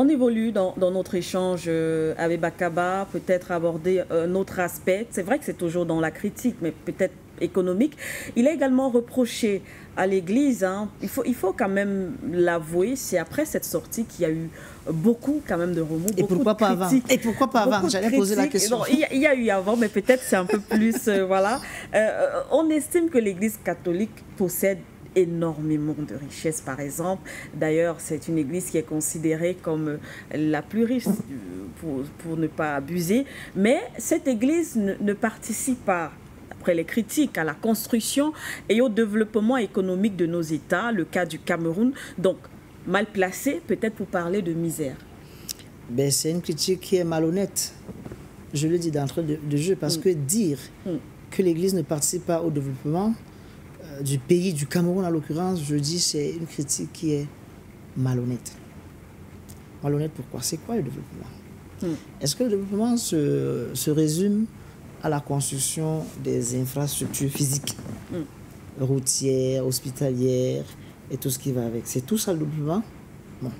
On évolue dans notre échange avec Bakaba, peut-être aborder un autre aspect. C'est vrai que c'est toujours dans la critique, mais peut-être économique. Il a également reproché à l'Église, hein, il faut quand même l'avouer, c'est après cette sortie qu'il y a eu beaucoup quand même de remous, et beaucoup pourquoi de pas critiques. avant? Et pourquoi pas avant? J'allais poser la question. Bon, il y a eu avant, mais peut-être c'est un peu plus... voilà. On estime que l'Église catholique possède énormément de richesses, par exemple. D'ailleurs, c'est une église qui est considérée comme la plus riche, pour ne pas abuser. Mais cette église ne participe pas, après les critiques, à la construction et au développement économique de nos États, le cas du Cameroun. Donc, mal placé, peut-être pour parler de misère. Ben, c'est une critique qui est malhonnête. Je le dis d'entrée de jeu, parce que dire que l'Église ne participe pas au développement du pays, du Cameroun en l'occurrence, je dis c'est une critique qui est malhonnête. Malhonnête pourquoi? C'est quoi le développement? Est-ce que le développement se résume à la construction des infrastructures physiques, routières, hospitalières et tout ce qui va avec? C'est tout ça le développement? Non.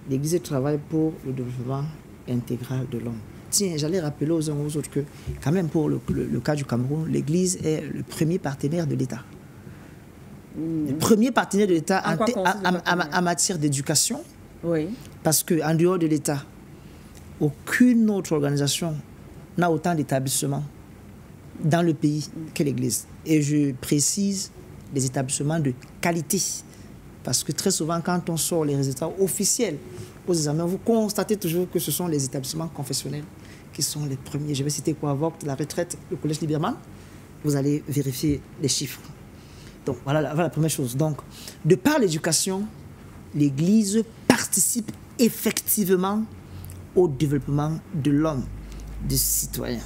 L'Église travaille pour le développement intégral de l'homme. Tiens, j'allais rappeler aux uns aux autres que, quand même, pour le cas du Cameroun, l'Église est le premier partenaire de l'État. Le premier partenaire de l'État en matière d'éducation. Oui. Parce qu'en dehors de l'État, aucune autre organisation n'a autant d'établissements dans le pays que l'Église. Et je précise des établissements de qualité. Parce que très souvent, quand on sort les résultats officiels aux examens, vous constatez toujours que ce sont les établissements confessionnels qui sont les premiers. Je vais citer Coavoct, la retraite, le collège Liberman. Vous allez vérifier les chiffres. Donc, voilà la première chose. Donc, de par l'éducation, l'Église participe effectivement au développement de l'homme, du citoyen.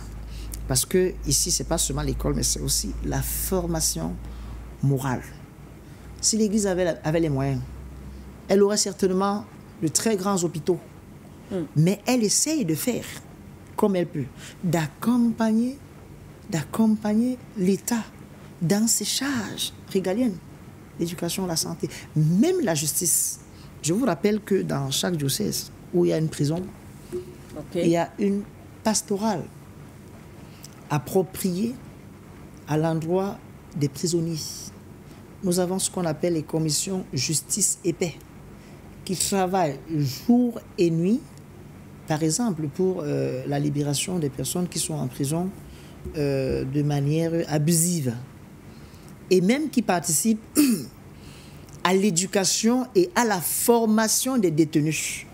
Parce que ici, ce n'est pas seulement l'école, mais c'est aussi la formation morale. Si l'Église avait les moyens, elle aurait certainement de très grands hôpitaux. Mais elle essaye de faire comme elle peut, d'accompagner l'État dans ses charges régaliennes, l'éducation, la santé, même la justice. Je vous rappelle que dans chaque diocèse où il y a une prison, il y a une pastorale appropriée à l'endroit des prisonniers. Nous avons ce qu'on appelle les commissions justice et paix, qui travaillent jour et nuit, par exemple pour la libération des personnes qui sont en prison de manière abusive, et même qui participent à l'éducation et à la formation des détenus.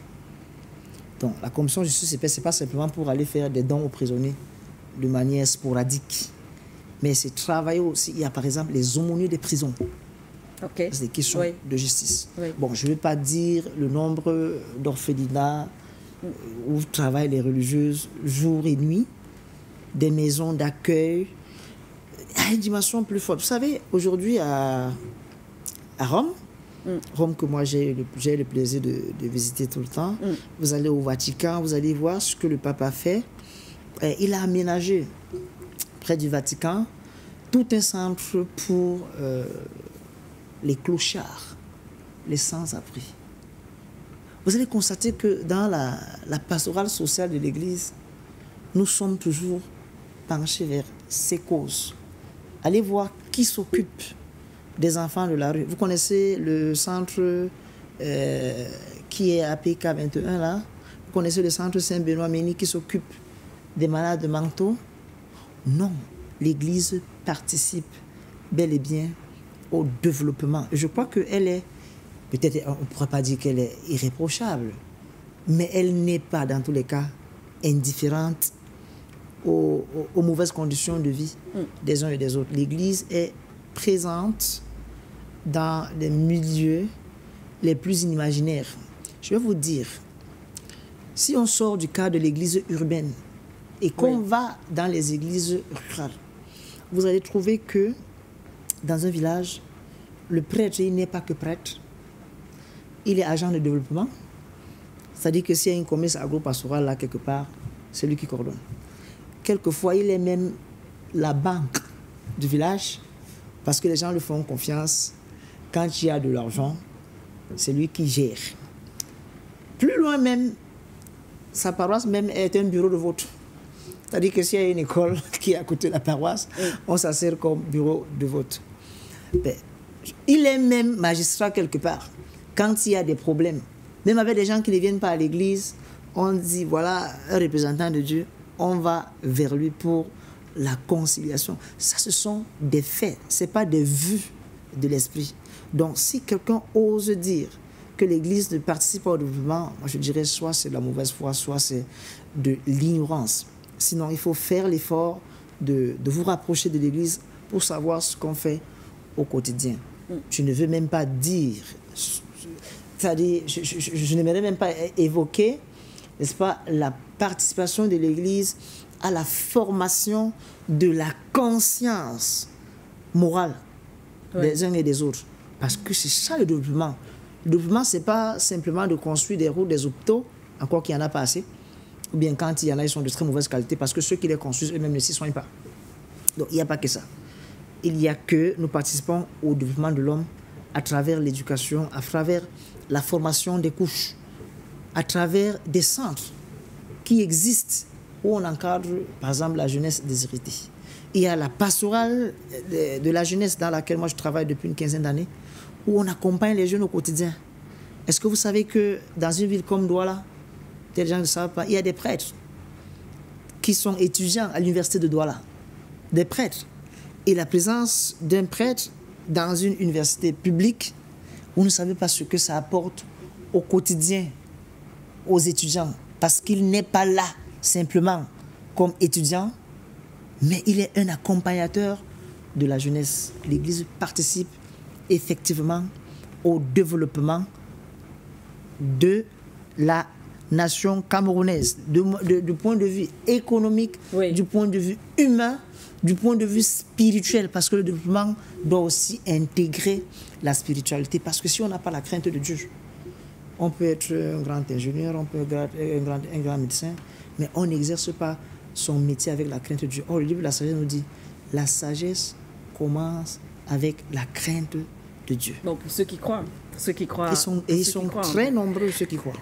Donc la commission justice et paix, ce n'est pas simplement pour aller faire des dons aux prisonniers de manière sporadique, mais c'est travailler aussi. Il y a par exemple les aumôniers des prisons. C'est des questions de justice. Bon, je ne vais pas dire le nombre d'orphelinats où travaillent les religieuses jour et nuit, des maisons d'accueil, à une dimension plus forte. Vous savez, aujourd'hui à Rome, Rome que moi j'ai le plaisir de visiter tout le temps, vous allez au Vatican, vous allez voir ce que le pape a fait. Il a aménagé près du Vatican tout un centre pour les clochards, les sans-abri. Vous allez constater que dans la pastorale sociale de l'Église, nous sommes toujours penchés vers ces causes. Allez voir qui s'occupe des enfants de la rue. Vous connaissez le centre qui est à PK21 là? Vous connaissez le centre Saint-Benoît-Mény qui s'occupe des malades mentaux? Non, l'Église participe bel et bien au développement. Je crois qu'elle est, peut-être on ne pourrait pas dire qu'elle est irréprochable, mais elle n'est pas dans tous les cas indifférente aux mauvaises conditions de vie des uns et des autres. L'Église est présente dans les milieux les plus inimaginaires. Je vais vous dire, si on sort du cadre de l'Église urbaine et qu'on va dans les églises rurales, vous allez trouver que dans un village, le prêtre, il n'est pas que prêtre, il est agent de développement. C'est-à-dire que s'il y a une commerce agro-pastorale là quelque part, c'est lui qui coordonne. Quelquefois, il est même la banque du village, parce que les gens lui font confiance. Quand il y a de l'argent, c'est lui qui gère. Plus loin même, sa paroisse même est un bureau de vote. C'est-à-dire que s'il y a une école qui est à côté de la paroisse, on s'en sert comme bureau de vote. Ben, il est même magistrat quelque part. Quand il y a des problèmes, même avec des gens qui ne viennent pas à l'église, on dit, voilà, un représentant de Dieu, on va vers lui pour la conciliation. Ça, ce sont des faits, ce n'est pas des vues de l'esprit. Donc, si quelqu'un ose dire que l'Église ne participe pas au développement, moi je dirais soit c'est de la mauvaise foi, soit c'est de l'ignorance. Sinon, il faut faire l'effort de vous rapprocher de l'Église pour savoir ce qu'on fait au quotidien. Je ne veux même pas dire, c'est-à-dire, je n'aimerais même pas évoquer, n'est-ce pas, la participation de l'Église à la formation de la conscience morale des uns et des autres. Parce que c'est ça le développement. Le développement, ce n'est pas simplement de construire des routes, des hôpitaux, encore qu'il n'y en a pas assez, ou bien quand il y en a, ils sont de très mauvaise qualité, parce que ceux qui les construisent eux-mêmes ne s'y soignent pas. Donc il n'y a pas que ça. Il y a que nous participons au développement de l'homme à travers l'éducation, à travers la formation des couches, à travers des centres qui existent où on encadre, par exemple, la jeunesse déshéritée. Il y a la pastorale de la jeunesse dans laquelle moi je travaille depuis une quinzaine d'années, où on accompagne les jeunes au quotidien. Est-ce que vous savez que dans une ville comme Douala, les gens ne savent pas, il y a des prêtres qui sont étudiants à l'université de Douala, des prêtres. Et la présence d'un prêtre dans une université publique, vous ne savez pas ce que ça apporte au quotidien aux étudiants, parce qu'il n'est pas là simplement comme étudiant, mais il est un accompagnateur de la jeunesse. L'Église participe effectivement au développement de la nation camerounaise, du point de vue économique, du point de vue humain, du point de vue spirituel, parce que le développement doit aussi intégrer la spiritualité, parce que si on n'a pas la crainte de Dieu, on peut être un grand ingénieur, on peut être un grand médecin, mais on n'exerce pas son métier avec la crainte de Dieu. Or, le livre de la sagesse nous dit, la sagesse commence avec la crainte de Dieu. Donc, pour ceux qui croient, ils sont très nombreux, ceux qui croient.